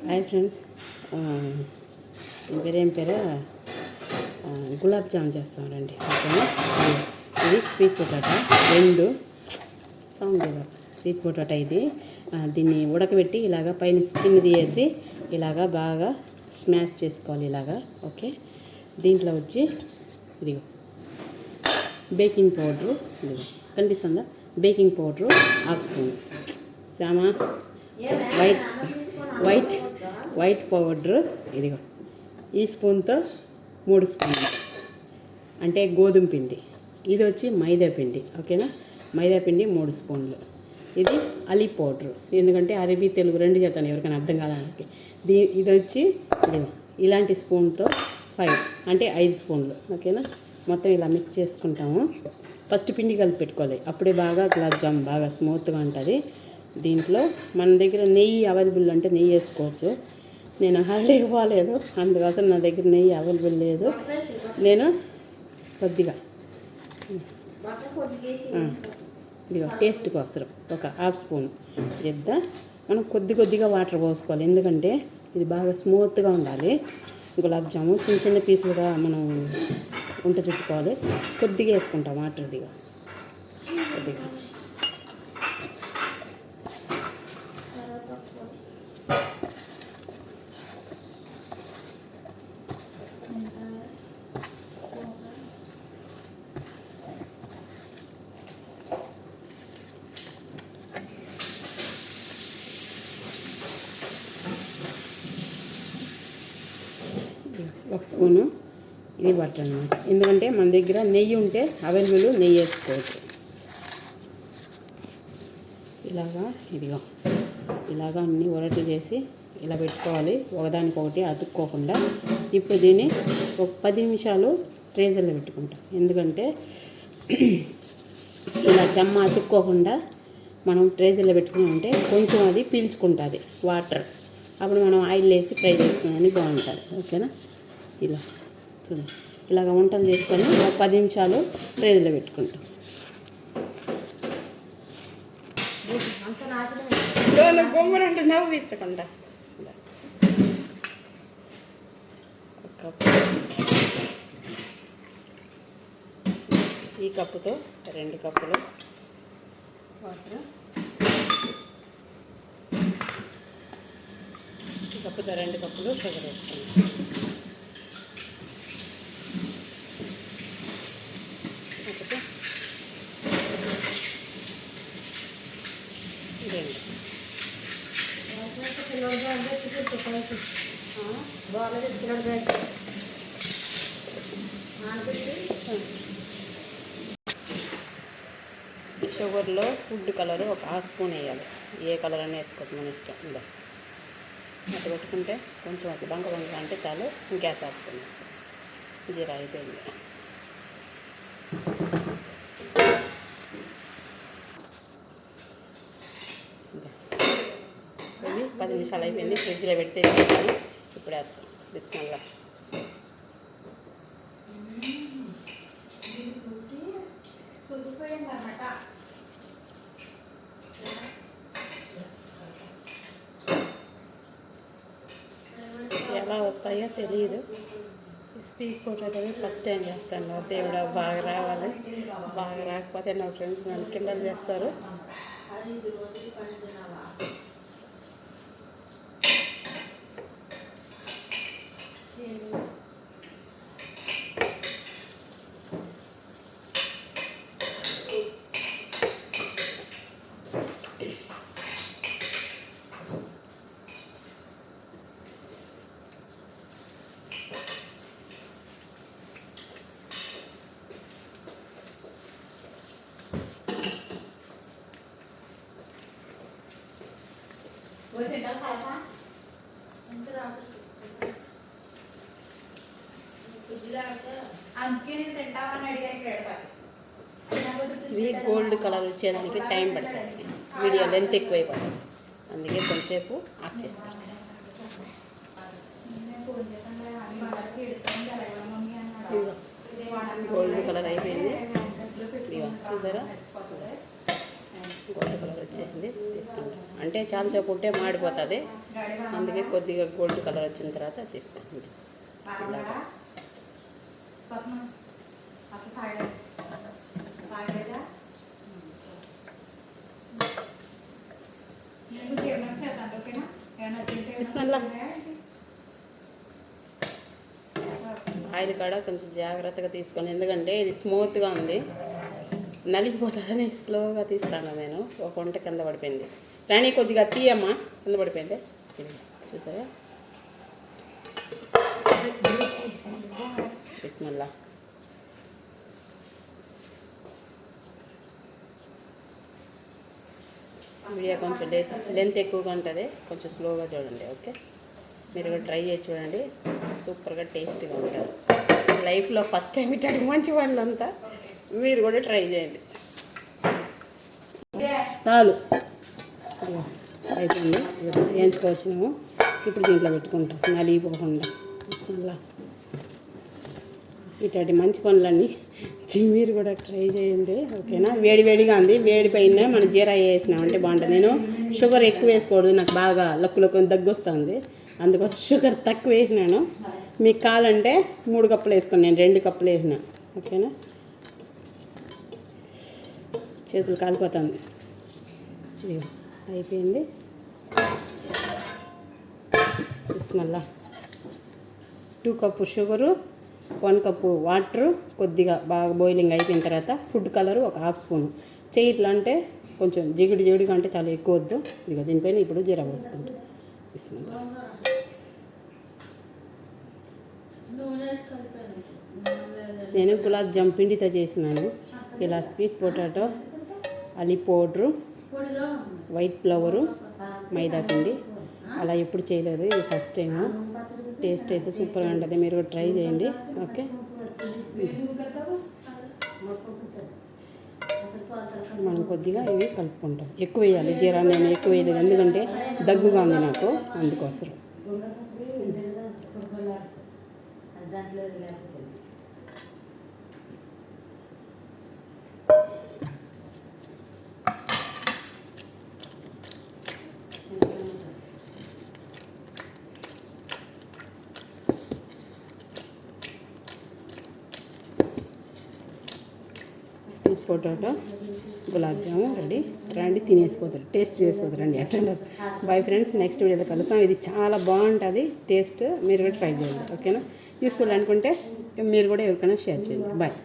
Hi friends, వేరేం పేరు గులాబ్ జామ్ చేస్తామండి. ఓకేనా, ఇది స్వీట్ పొటాటో రెండు సౌండ్ స్వీట్ పొటాటో ఇది. దీన్ని ఉడకబెట్టి ఇలాగా పైన స్కిన్ తీసేసి ఇలాగా బాగా స్మాష్ చేసుకోవాలి ఇలాగా. ఓకే, దీంట్లో వచ్చి ఇదిగో బేకింగ్ పౌడరు, ఇదిగో కనిపిస్తుందా, baking powder half spoon, Shyama white powder ఇదిగో ఈ స్పూన్తో 3 స్పూన్లు అంటే గోధుమ పిండి. ఇది వచ్చి మైదా పిండి. ఓకేనా, మైదా పిండి 3 స్పూన్లు. ఇది అలీ పౌడరు, ఎందుకంటే అరబీ తెలుగు రెండు చెప్తాను ఎవరికైనా అర్థం కావడానికి. ఇది వచ్చి ఇలాంటి స్పూన్తో 5 అంటే 5 స్పూన్లు. ఓకేనా, మొత్తం ఇలా మిక్స్ చేసుకుంటాము. ఫస్ట్ పిండి కలిపి పెట్టుకోవాలి, అప్పుడే బాగా గులాబ్ జామ్ బాగా స్మూత్గా ఉంటుంది. దీంట్లో మన దగ్గర నెయ్యి అవైలబుల్ అంటే నెయ్యి వేసుకోవచ్చు. నేను హాలిడేకి పోలేదు, అందుకోసం నా దగ్గర నెయ్యి అవైలబుల్ లేదు. నేను కొద్దిగా ఇదిగో టేస్ట్ కోసం ఒక హాఫ్ స్పూన్ చెప్తా. మనం కొద్దిగా వాటర్ పోసుకోవాలి, ఎందుకంటే ఇది బాగా స్మూత్గా ఉండాలి. గులాబ్ జాము చిన్న చిన్న పీసులుగా మనం ఉంట చుట్టుకోవాలి. కొద్దిగా వేసుకుంటాం వాటర్, ఇదిగా కొద్దిగా. ఒక స్పూను ఇది బటర్ అన్నమాట, ఎందుకంటే మన దగ్గర నెయ్యి ఉంటే అవైలబుల్ నెయ్యి వేసుకోవచ్చు. ఇలాగా ఇదిగో ఇలాగా అన్నీ ఒరటి చేసి ఇలా పెట్టుకోవాలి, ఒకదానికొకటి అతుక్కోకుండా. ఇప్పుడు దీన్ని ఒక 10 నిమిషాలు ట్రేజర్లో పెట్టుకుంటాం, ఎందుకంటే ఇలా చెమ్మ అతుక్కోకుండా మనం ట్రేజర్లో పెట్టుకున్నామంటే కొంచెం అది పీల్చుకుంటుంది వాటర్. అప్పుడు మనం ఆయిల్ వేసి ఫ్రై చేసుకుని బాగుంటుంది. ఓకేనా, ఇలా చూడండి, ఇలాగ వంటలు చేసుకొని ఒక 10 నిమిషాలు ట్రేజర్లో పెట్టుకుంటాం. గొమ్మనంటే నవ్వించకుండా ఈ కప్పుతో 2 కప్పులు వాటర్, ఈ కప్పుతో 2 కప్పులు షుగర్ వేసుకుంటాం. షుగర్లో ఫుడ్ కలర్ ఒక హాఫ్ స్పూన్ వేయాలి, ఏ కలర్ అయినా వేసుకోవచ్చు మన ఇష్టం. ఇలా అట్లా పెట్టుకుంటే కొంచెం అది బంక అంటే చాలు, గ్యాస్ ఆపుకొని వస్తుంది. జీరా అయిపోయింది. ఇది 10 నిమిషాలు అయిపోయింది, ఫ్రిడ్జ్లో పెడితే చేయాలి. ఇప్పుడు వేస్తాం బిస్మిల్లా. ఎలా వస్తాయో తెలియదు, స్వీట్ పొటాటో ఫస్ట్ టైం చేస్తాను. దేవుడా బాగా రావాలి, బాగా రాకపోతే నా ఫ్రెండ్స్ నన్ను కిండలు చేస్తారు. ఇవి గోల్డ్ కలర్ వచ్చేదానికి టైం పడుతుంది, వీడియో లెంత్ ఎక్కువైపోతుంది, అందుకే కొంచెంసేపు ఆఫ్ చేసి పెడతాను. గోల్డ్ కలర్ అయిపోయింది, చూసారా. గోల్డ్ కలర్ వచ్చేసింది తీసుకుంటాం. అంటే చాలాసేపు ఉంటే మాడిపోతుంది, అందుకే కొద్దిగా గోల్డ్ కలర్ వచ్చిన తర్వాత తీసుకుంటుంది. బిస్మిల్లా. ఆయిల్ కాడ కొంచెం జాగ్రత్తగా తీసుకొని, ఎందుకంటే ఇది స్మూత్గా ఉంది, నలిగిపోతుందని స్లోగా తీస్తాను నేను. ఒక వంట కింద పడిపోయింది. రాణి కొద్దిగా తీయమ్మా, కింద పడిపోయింది. చూసారా? బిస్మిల్లా. వీడియో కొంచెం లెంత్ ఎక్కువగా ఉంటుంది, కొంచెం స్లోగా చూడండి. ఓకే, మీరు కూడా ట్రై చేసి చూడండి, సూపర్గా టేస్ట్గా ఉంటుంది. లైఫ్లో ఫస్ట్ టైం ఇట్లాంటి మంచి వాళ్ళంతా మీరు కూడా ట్రై చేయండి. చాలు, అయిపోయింది. వేయించుకోవచ్చినాము. ఇప్పుడు దీంట్లో పెట్టుకుంటాం నలిగిపోకుండా. అలా ఇట్లాంటి మంచి పనులన్నీ మీరు కూడా ట్రై చేయండి. ఓకేనా? వేడివేడిగా ఉంది, వేడి పైన మనం జీరా వేసినామంటే బాగుంటుంది. నేను షుగర్ ఎక్కువ వేసుకోకూడదు, నాకు బాగా లక్కులకు దగ్గు వస్తుంది, అందుకోసం షుగర్ తక్కువ వేసినాను. మీకు కావాలంటే 3 కప్పులు వేసుకోండి, నేను 2 కప్పులు వేసిన. ఓకేనా? చేతులు కాలిపోతుంది. అయిపోయింది. Bismillah. 2 cup sugar, 1 cup water, కొద్దిగా బాగా బాయిలింగ్ అయిపోయిన తర్వాత ఫుడ్ కలరు 1 హాఫ్ స్పూను. ఇట్లా అంటే కొంచెం జిగుడిగా అంటే చాలా ఎక్కువ వద్దు. ఇదిగో దీనిపైన ఇప్పుడు జీరా పోసుకుంటాం. బిస్మిల్లా. నేను గులాబ్ జామ్ పిండితో చేసినాను. ఇలా స్వీట్ పొటాటో, అలీ పౌడరు, వైట్ ఫ్లవరు, మైదా పిండి అలా ఎప్పుడు చేయలేదు, ఇది ఫస్ట్ టైము. టేస్ట్ అయితే సూపర్గా ఉంటుంది, మీరు కూడా ట్రై చేయండి. ఓకే, మనం కొద్దిగా ఇవి కలుపుకుంటాం. ఎక్కువ వేయాలి జీరా, నేను ఎక్కువ వేయలేదు ఎందుకంటే దగ్గుగా ఉంది నాకు, అందుకోసం. స్వీట్ పొటాటో గులాబ్ జాము రెడీ. రండి, తినేసిపోతారు, టేస్ట్ చేసిపోతారు. రండి, ఎట్లా. బాయ్ ఫ్రెండ్స్, నెక్స్ట్ వీడియోలో కలుస్తాం. ఇది చాలా బాగుంటుంది టేస్ట్, మీరు కూడా ట్రై చేయండి. ఓకేనా? యూస్ఫుల్ అనుకుంటే మీరు కూడా ఎవరికైనా షేర్ చేయండి. బాయ్.